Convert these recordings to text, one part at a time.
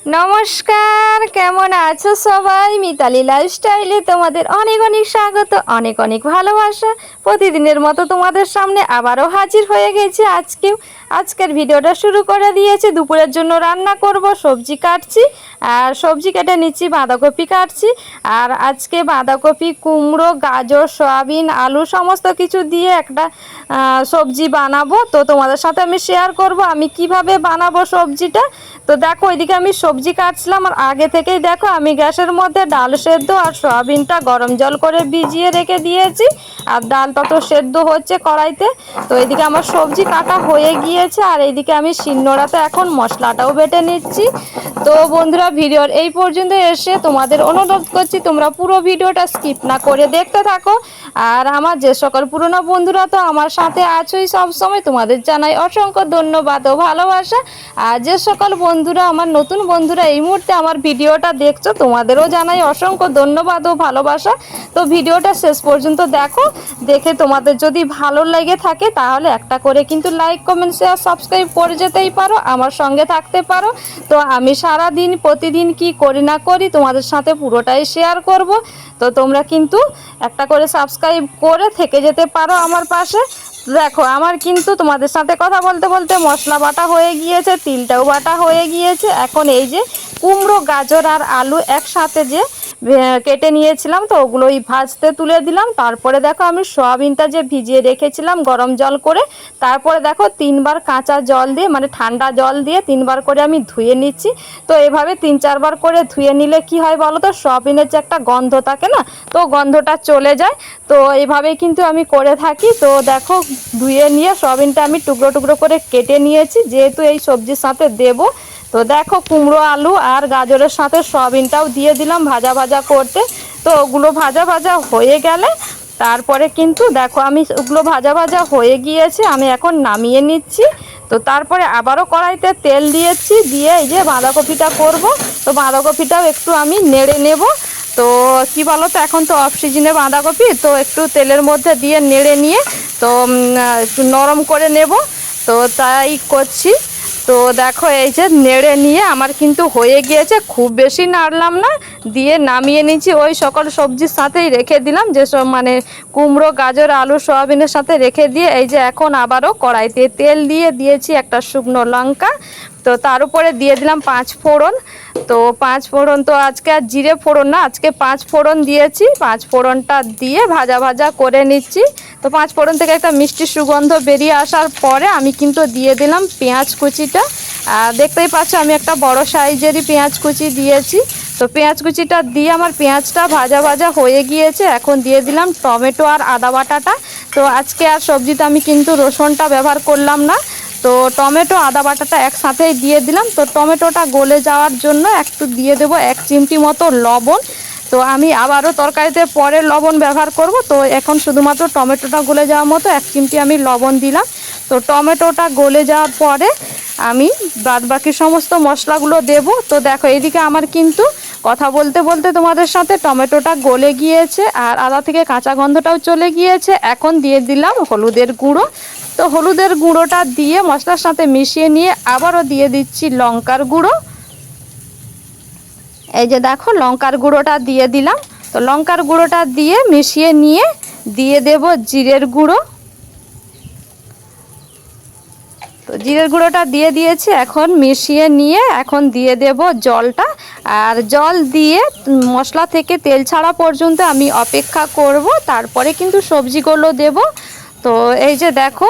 নমস্কার, কেমন আছো সবাই? মিতালি লাইফস্টাইলে তোমাদের অনেক অনেক স্বাগত, অনেক অনেক ভালোবাসা। প্রতিদিনের মতো তোমাদের সামনে আবারও হাজির হয়ে গেছি। আজকের ভিডিওটা শুরু করে দিয়েছি। দুপুরের জন্য রান্না করব, সবজি কাটছি আর সবজি কেটে নিচ্ছি, বাঁধাকপি কাটছি। আর আজকে বাঁধাকপি, কুমড়ো, গাজর, সয়াবিন, আলু সমস্ত কিছু দিয়ে একটা সবজি বানাবো। তো তোমাদের সাথে আমি শেয়ার করব আমি কিভাবে বানাবো সবজিটা। তো দেখো, এদিকে আমি সবজি কাটছিলাম আর আগে থেকেই দেখো আমি গ্যাসের মধ্যে ডাল সেদ্ধ আর সয়াবিনটা গরম জল করে ভিজিয়ে রেখে দিয়েছি। আর ডালটা তো সেদ্ধ হচ্ছে কড়াইতে। তো এদিকে আমার সবজি কাটা হয়ে গিয়েছে আর এইদিকে আমি শিলনোড়াতে এখন মশলাটাও বেটে নিচ্ছি। তো বন্ধুরা, ভিডিওর এই পর্যন্ত এসে তোমাদের অনুরোধ করছি তোমরা পুরো ভিডিওটা স্কিপ না করে দেখতে থাকো। আর আমার যে সকল পুরনো বন্ধুরা তো আমার সাথে আছোই সবসময়, তোমাদের জানাই অসংখ্য ধন্যবাদ ও ভালোবাসা। আর যে সকল বন্ধুরা আমার নতুন বন্ধুরা এই মুহূর্তে আমার ভিডিওটা দেখছো, তোমাদেরও জানাই অসংখ্য ধন্যবাদ ও ভালোবাসা। তো ভিডিওটা শেষ পর্যন্ত দেখো, দেখে তোমাদের যদি ভালো লেগে থাকে তাহলে একটা করে কিন্তু লাইক, কমেন্ট, শেয়ার, সাবস্ক্রাইব করে যেতেই পারো, আমার সঙ্গে থাকতে পারো। তো আমি সারা দিন প্রতিদিন কি করি না করি তোমাদের সাথে পুরোটাই শেয়ার করব। তো তোমরা কিন্তু একটা করে সাবস্ক্রাইব করে থেকে যেতে পারো আমার পাশে। দেখো, আমার কিন্তু তোমাদের সাথে কথা বলতে বলতে মশলা বাটা হয়ে গিয়েছে, তিলটাও বাটা হয়ে গিয়েছে। এখন এই যে কুমড়ো, গাজর আর আলু একসাথে যে কেটে নিয়েছিলাম, তো ওগুলোই ভাজতে তুলে দিলাম। তারপরে দেখো আমি সয়াবিনটা যে ভিজিয়ে রেখেছিলাম গরম জল করে, তারপরে দেখো 3বার কাঁচা জল দিয়ে, মানে ঠান্ডা জল দিয়ে 3বার করে আমি ধুয়ে নিচ্ছি। তো এভাবে 3-4বার করে ধুয়ে নিলে কি হয় বলো তো, সয়াবিনের যে একটা গন্ধ থাকে না, তো গন্ধটা চলে যায়। তো এইভাবেই কিন্তু আমি করে থাকি। তো দেখো, ধুয়ে নিয়ে সয়াবিনটা আমি টুকরো টুকরো করে কেটে নিয়েছি, যেহেতু এই সবজির সাথে দেব। তো দেখো, কুমড়ো, আলু আর গাজরের সাথে সয়াবিনটাও দিয়ে দিলাম ভাজা ভাজা করতে। তো ওগুলো ভাজা ভাজা হয়ে গেলে তারপরে কিন্তু দেখো আমি ওগুলো ভাজা ভাজা হয়ে গিয়েছে, আমি এখন নামিয়ে নিচ্ছি। তো তারপরে আবারও কড়াইতে তেল দিয়েছি, দিয়ে এই যে বাঁধাকপিটা করব। তো বাঁধাকপিটাও একটু আমি নেড়ে নেব। তো কি বলো তো, এখন তো অফ সিজনে বাঁধাকপি, তো একটু তেলের মধ্যে দিয়ে নেড়ে নিয়ে তো একটু নরম করে নেব। তো তাই করছি। তো দেখো, এই যে নেড়ে নিয়ে আমার কিন্তু হয়ে গিয়েছে, খুব বেশি নাড়লাম না, দিয়ে নামিয়ে নিচ্ছি। ওই সকল সবজির সাথেই রেখে দিলাম, যেসব মানে কুমড়ো, গাজর, আলু, সয়াবিনের সাথে রেখে দিয়ে এই যে এখন আবারও কড়াইতে তেল দিয়ে দিয়েছি একটা শুকনো লঙ্কা। তো তার উপরে দিয়ে দিলাম 5 ফোড়ন। তো 5 ফোড়ন, তো আজকে আর জিরে ফোড়ন না, আজকে 5 ফোড়ন দিয়েছি। 5 ফোড়নটা দিয়ে ভাজা ভাজা করে নিচ্ছি। তো 5 ফোড়ন থেকে একটা মিষ্টি সুগন্ধ বেরিয়ে আসার পরে আমি কিন্তু দিয়ে দিলাম পেঁয়াজ কুচিটা। আর দেখতেই পাচ্ছ আমি একটা বড় সাইজেরই পেঁয়াজ কুচি দিয়েছি। তো পেঁয়াজ কুচিটা দিয়ে আমার পেঁয়াজটা ভাজা ভাজা হয়ে গিয়েছে। এখন দিয়ে দিলাম টমেটো আর আদা বাটাটা। তো আজকে আর সবজিতে আমি কিন্তু রসুনটা ব্যবহার করলাম না। তো টমেটো, আদা বাটাটা একসাথেই দিয়ে দিলাম। তো টমেটোটা গলে যাওয়ার জন্য একটু দিয়ে দেবো 1 চিমটি মতো লবণ। তো আমি আবারও তরকারিতে পরে লবণ ব্যবহার করব। তো এখন শুধুমাত্র টমেটোটা গলে যাওয়ার মতো 1 চিমটি আমি লবণ দিলাম। তো টমেটোটা গলে যাওয়ার পরে আমি বাদবাকি সমস্ত মশলাগুলো দেব। তো দেখো, এদিকে আমার কিন্তু কথা বলতে বলতে তোমাদের সাথে টমেটোটা গলে গিয়েছে আর আদা থেকে কাঁচা গন্ধটাও চলে গিয়েছে। এখন দিয়ে দিলাম হলুদের গুঁড়ো। তো হলুদের গুঁড়োটা দিয়ে মশলার সাথে মিশিয়ে নিয়ে আবারও দিয়ে দিচ্ছি লঙ্কার গুঁড়ো। এই যে দেখো, লঙ্কার গুঁড়োটা দিয়ে দিলাম। তো লঙ্কার গুঁড়োটা দিয়ে মিশিয়ে নিয়ে দিয়ে দেব জিরের গুঁড়ো। তো জিরের গুঁড়োটা দিয়ে দিয়েছি, এখন মিশিয়ে নিয়ে এখন দিয়ে দেব জলটা। আর জল দিয়ে মশলা থেকে তেল ছাড়া পর্যন্ত আমি অপেক্ষা করব, তারপরে কিন্তু সবজিগুলো দেব। তো এই যে দেখো,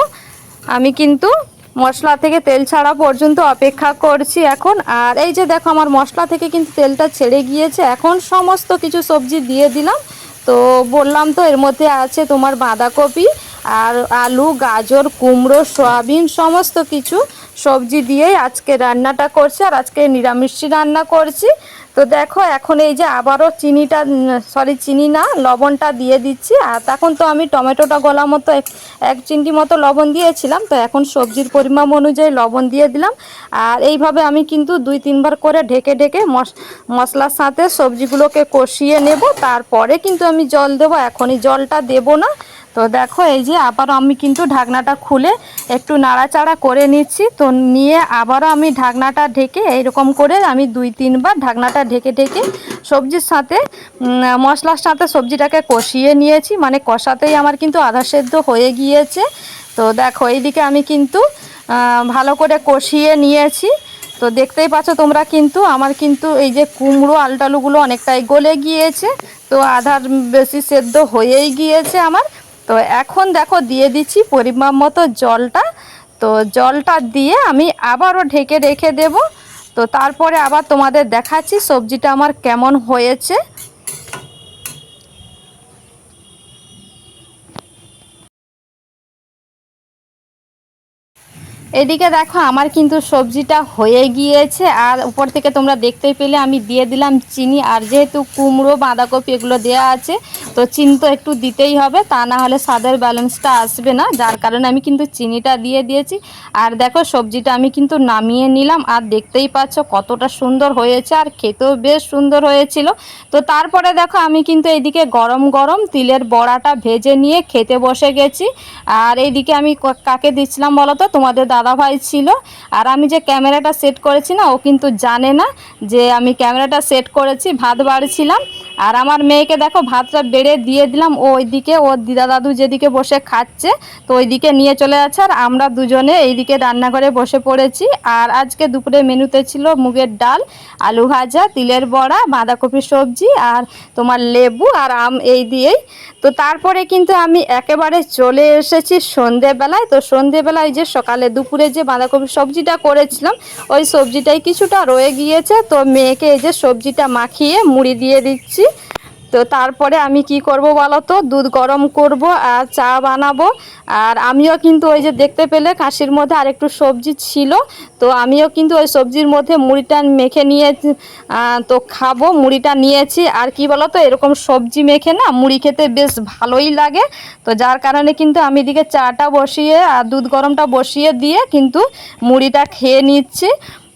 আমি কিন্তু মশলা থেকে তেল ছাড়া পর্যন্ত অপেক্ষা করছি এখন। আর এই যে দেখো, আমার মশলা থেকে কিন্তু তেলটা ছেড়ে গিয়েছে। এখন সমস্ত কিছু সবজি দিয়ে দিলাম। তো বললাম তো এর মধ্যে আছে তোমার বাঁধাকপি আর আলু, গাজর, কুমড়ো, সয়াবিন সমস্ত কিছু সবজি দিয়েই আজকে রান্নাটা করছি। আর আজকে নিরামিষ রান্না করছি। তো দেখো, এখন এই যে আবারও চিনি না, লবণটা দিয়ে দিচ্ছি। আর তখন তো আমি টমেটোটা গলা মতো 1 চিমটি মতো লবণ দিয়েছিলাম। তো এখন সবজির পরিমাণ অনুযায়ী লবণ দিয়ে দিলাম। আর এইভাবে আমি কিন্তু 2-3 বার করে ঢেকে ঢেকে মশলার সাথে সবজিগুলোকে কষিয়ে নেব। তারপরে কিন্তু আমি জল দেবো, এখনই জলটা দেব না। তো তো দেখো এই যে আবারও আমি কিন্তু ঢাকনাটা খুলে একটু নাড়াচাড়া করে নিচ্ছি। তো নিয়ে আবারও আমি ঢাকনাটা ঢেকে এইরকম করে আমি 2-3 বার ঢাকনাটা ঢেকে ঢেকে সবজির সাথে মশলার সাথে সবজিটাকে কষিয়ে নিয়েছি। মানে কষাতেই আমার কিন্তু আধা সেদ্ধ হয়ে গিয়েছে। তো দেখো এইদিকে আমি কিন্তু ভালো করে কষিয়ে নিয়েছি। তো দেখতেই পাচ্ছ তোমরা কিন্তু আমার কিন্তু এই যে কুমড়ো আলটালুগুলো অনেকটাই গলে গিয়েছে। তো আধার বেশি সেদ্ধ হয়েই গিয়েছে আমার। তো এখন দেখো দিয়ে দিচ্ছি পরিমাণ মতো জলটা। তো জলটা দিয়ে আমি আবারও ঢেকে রেখে দেব। তো তারপরে আবার তোমাদের দেখাচ্ছি সবজিটা আমার কেমন হয়েছে। এদিকে দেখো আমার কিন্তু সবজিটা হয়ে গিয়েছে। আর উপর থেকে তোমরা দেখতেই পেলে আমি দিয়ে দিলাম চিনি। আর যেহেতু কুমড়ো বাঁধাকপি এগুলো দেওয়া আছে, তো চিনি তো একটু দিতেই হবে, তা না হলে স্বাদের ব্যালেন্সটা আসবে না। যার কারণে আমি কিন্তু চিনিটা দিয়ে দিয়েছি। আর দেখো সবজিটা আমি কিন্তু নামিয়ে নিলাম। আর দেখতেই পাচ্ছ কতটা সুন্দর হয়েছে, আর খেতেও বেশ সুন্দর হয়েছিল। তো তারপরে দেখো আমি কিন্তু এইদিকে গরম গরম তিলের বড়াটা ভেজে নিয়ে খেতে বসে গেছি। আর এইদিকে আমি কাকে দিচ্ছিলাম বলো তো, তোমাদের দাদাভাই ছিল। আর আমি যে ক্যামেরাটা সেট করেছি না, ও কিন্তু জানে না যে আমি ক্যামেরাটা সেট করেছি। ভাত বাড়ছিলাম আর আমার মেয়েকে দেখো ভাতটা বেড়ে দিয়ে দিলাম। ও ওইদিকে ওর দিদা দাদু যেদিকে বসে খাচ্ছে, তো ওইদিকে নিয়ে চলে যাচ্ছে। আর আমরা দুজনে এইদিকে রান্নাঘরে বসে পড়েছি। আর আজকে দুপুরে মেনুতে ছিল মুগের ডাল, আলু ভাজা, তিলের বড়া, বাঁধাকপি সবজি আর তোমার লেবু আর আম, এই দিয়েই। তো তারপরে কিন্তু আমি একেবারে চলে এসেছি সন্ধেবেলায়। তো সন্ধেবেলায় যে সকালে দুপুরে যে বাঁধাকপি সবজিটা করেছিলাম, ওই সবজিটাই কিছুটা রয়ে গিয়েছে। তো মেয়েকে এই যে সবজিটা মাখিয়ে মুড়ি দিয়ে দিচ্ছি। তো তারপরে আমি কি করব বলো তো, দুধ গরম করব আর চা বানাবো। আর আমিও কিন্তু ওই যে দেখতে পেলে কাশির মধ্যে আরেকটু সবজি ছিল, তো আমিও কিন্তু ওই সবজির মধ্যে মুড়িটা মেখে নিয়ে তো খাবো, মুড়িটা নিয়েছি। আর কি বলো তো, এরকম সবজি মেখে না মুড়ি খেতে বেশ ভালোই লাগে। তো যার কারণে কিন্তু আমি এদিকে চাটা বসিয়ে আর দুধ গরমটা বসিয়ে দিয়ে কিন্তু মুড়িটা খেয়ে নিচ্ছি।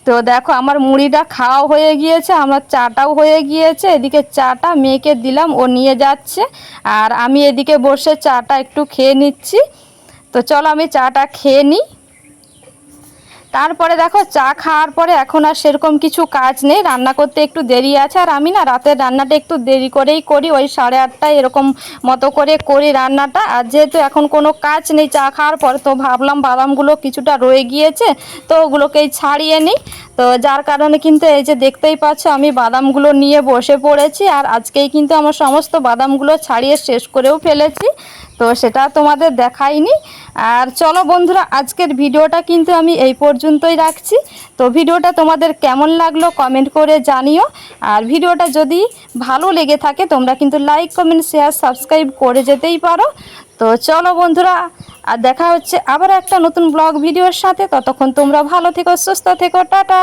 তো দেখো আমার মুড়িটা খাওয়াও হয়ে গিয়েছে, আমার চাটাও হয়ে গিয়েছে। এদিকে চাটা মেয়েকে দিলাম, ও নিয়ে যাচ্ছে। আর আমি এদিকে বসে চাটা একটু খেয়ে নিচ্ছি। তো চলো আমি চাটা খেয়ে নিই। তারপরে দেখো চা খাওয়ার পরে এখন আর সেরকম কিছু কাজ নেই, রান্না করতে একটু দেরি আছে। আর আমি না রাতের রান্নাটা একটু দেরি করেই করি, ওই 8:30 এরকম মতো করে করি রান্নাটা। আর যেহেতু এখন কোনো কাজ নেই চা খাওয়ার পর, তো ভাবলাম বাদামগুলো কিছুটা রয়ে গিয়েছে, তো ওগুলোকেই ছাড়িয়ে নিই। তো যার কারণে কিন্তু এই যে দেখতেই পাচ্ছ আমি বাদামগুলো নিয়ে বসে পড়েছি। আর আজকেই কিন্তু আমার সমস্ত বাদামগুলো ছাড়িয়ে শেষ করেও ফেলেছি, তো সেটা তোমাদের দেখাইনি। আর চলো বন্ধুরা, আজকের ভিডিওটা কিন্তু আমি এই পর্যন্তই রাখছি। তো ভিডিওটা তোমাদের কেমন লাগলো কমেন্ট করে জানিও। আর ভিডিওটা যদি ভালো লেগে থাকে তোমরা কিন্তু লাইক, কমেন্ট, শেয়ার, সাবস্ক্রাইব করে যেতেই পারো। তো চলো বন্ধুরা, আর দেখা হচ্ছে আবার একটা নতুন ব্লগ ভিডিওর সাথে। ততক্ষণ তোমরা ভালো থেকো, সুস্থ থেকো, টাটা।